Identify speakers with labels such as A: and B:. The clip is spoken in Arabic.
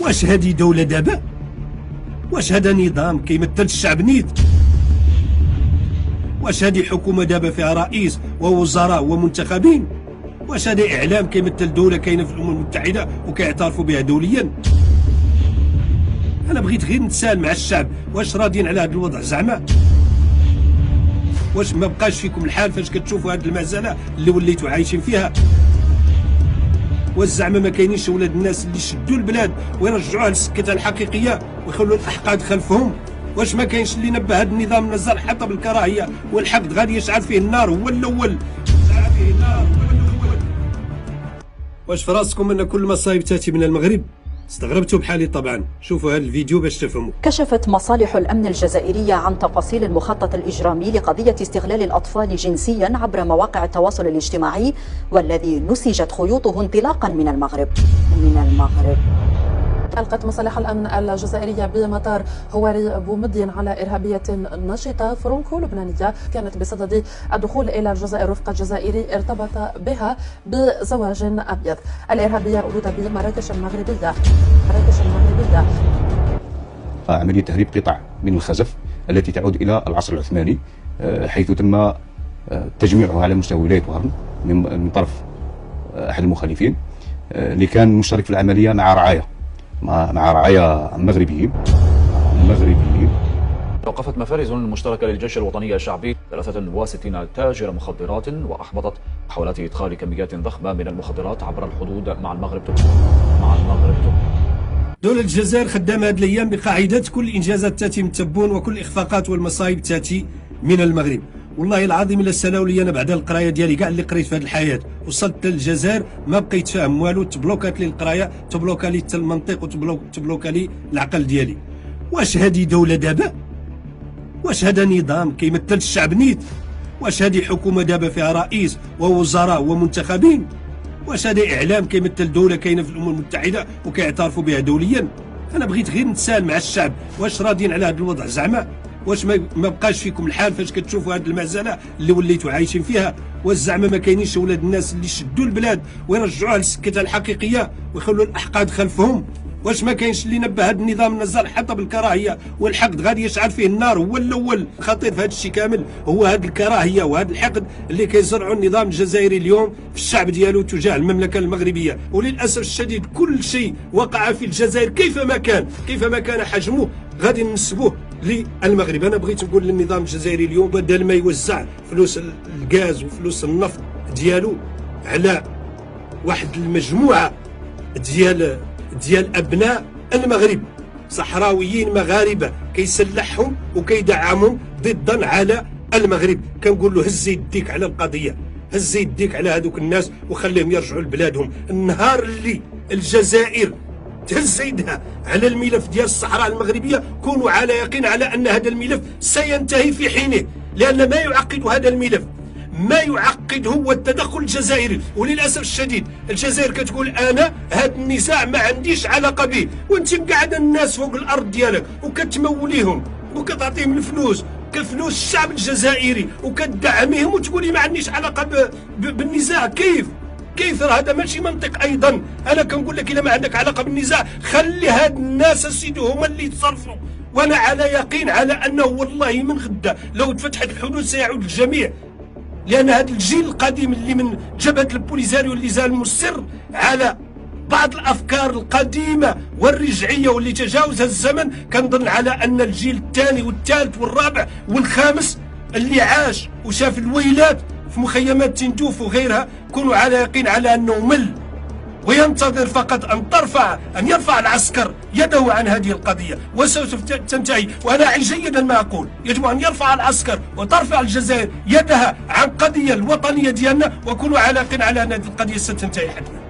A: واش هذه دولة دابا؟ واش هذا نظام كيمثل الشعب نيت؟ واش هذه حكومة دابا فيها رئيس ووزراء ومنتخبين؟ واش هذا إعلام كيمثل دولة كاينة في الأمم المتحدة وكيعترفوا بها دوليا؟ أنا بغيت غير نتساءل مع الشعب، واش راضيين على هذا الوضع زعما؟ واش ما بقاش فيكم الحال فاش كتشوفوا هذه المزالة اللي وليتوا عايشين فيها؟ واش زعما ما كاينينش ولاد الناس اللي يشدوا البلاد ويرجعوها لسكتها الحقيقيه ويخلوا الاحقاد خلفهم؟ واش ما كاينش اللي نبه هذا النظام نزل حتى بالكراهيه والحقد غادي يشعل فيه النار هو الاول؟ واش في راسكم ان كل المصايب تاتي من المغرب؟ استغربتوا بحالي طبعا. شوفوا هذا الفيديو باش تفهموا.
B: كشفت مصالح الأمن الجزائرية عن تفاصيل المخطط الإجرامي لقضية استغلال الأطفال جنسيا عبر مواقع التواصل الاجتماعي، والذي نسجت خيوطه انطلاقا من المغرب.
C: ألقت مصالح الأمن الجزائرية بمطار هواري بومدين على إرهابية نشطة فرنكو لبنانية كانت بصدد الدخول إلى الجزائر رفقة جزائري ارتبط بها بزواج أبيض. الإرهابية أولد بمراكش المغربية.
D: عملية تهريب قطع من الخزف التي تعود إلى العصر العثماني، حيث تم تجميعها على مستوى ولاية وهران من طرف أحد المخالفين اللي كان مشترك في العملية مع رعايا مغربيين.
E: وقفت مفارز مشتركة للجيش الوطني الشعبي 63 تاجر مخدرات وأحبطت محاولات إدخال كميات ضخمة من المخدرات عبر الحدود مع المغرب.
A: دولة الجزائر خدامة هذه الأيام بقاعدة كل الإنجازات تأتي من تبون وكل الإخفاقات والمصايب تأتي من المغرب. والله العظيم الا سالاو لي انا بعد القرايه ديالي كاع اللي قريت في هذه الحياه وصلت للجزائر ما بقيت فاهم والو، تبلوكات لي القرايه، تبلوكا لي المنطق وتبلوكا لي العقل ديالي. واش هذه دوله دابا؟ واش هذا نظام كيمثل الشعب نيت؟ واش هذه حكومه دابا فيها رئيس ووزراء ومنتخبين؟ واش هذا اعلام كيمثل دوله كاينه في الامم المتحده وكيعترفوا بها دوليا؟ انا بغيت غير نتساءل مع الشعب، واش راضيين على هذا الوضع زعما؟ واش ما بقاش فيكم الحال فاش كتشوفوا هذه المزالة اللي وليتوا عايشين فيها؟ واش زعما ما كاينينش ولاد الناس اللي يشدوا البلاد ويرجعوها لسكتها الحقيقيه ويخلوا الاحقاد خلفهم؟ واش ما كاينش اللي نبه هذا النظام نزل حتى بالكراهيه والحقد غادي يشعل فيه النار هو الاول؟ الخطير في هذا الشيء كامل هو هذه الكراهيه وهذا الحقد اللي كيزرعوا النظام الجزائري اليوم في الشعب ديالو تجاه المملكه المغربيه. وللاسف الشديد كل شيء وقع في الجزائر كيفما كان حجمه غادي ننسبوه للمغرب. انا بغيت نقول للنظام الجزائري اليوم بدل ما يوزع فلوس الغاز وفلوس النفط ديالو على واحد المجموعه ديال ابناء المغرب صحراويين مغاربه كيسلحهم وكيدعمهم ضدا على المغرب، كنقول له هز يديك على القضيه، هز يديك على هذوك الناس وخليهم يرجعوا لبلادهم. النهار اللي الجزائر تهز يدها على الملف ديال الصحراء المغربيه كونوا على يقين على ان هذا الملف سينتهي في حينه، لان ما يعقد هذا الملف هو التدخل الجزائري. وللاسف الشديد الجزائر كتقول انا هذا النزاع ما عنديش علاقه به، وانت مقعد الناس فوق الارض ديالك وكتموليهم وكتعطيهم الفلوس كفلوس الشعب الجزائري وكتدعمهم وتقولي ما عنديش علاقه بالنزاع. كيف هذا ماشي منطق ايضا. انا كنقول لك الا ما عندك علاقه بالنزاع خلي هاد الناس سيدي هما اللي يتصرفوا، وانا على يقين على انه والله من غدا لو تفتحت الحدود سيعود الجميع، لان هذا الجيل القديم اللي من جبهه البوليزاريو اللي زال مصر على بعض الافكار القديمه والرجعيه واللي تجاوزها الزمن، كنظن على ان الجيل الثاني والثالث والرابع والخامس اللي عاش وشاف الويلات في مخيمات تندوف وغيرها كونوا على يقين على انه مل وينتظر فقط ان يرفع العسكر يده عن هذه القضيه وسوف تنتهي. وانا اعي جيدا ما اقول، يجب ان يرفع العسكر وترفع الجزائر يدها عن القضيه الوطنيه ديالنا، وكونوا على يقين على ان هذه القضيه ستنتهي حتما.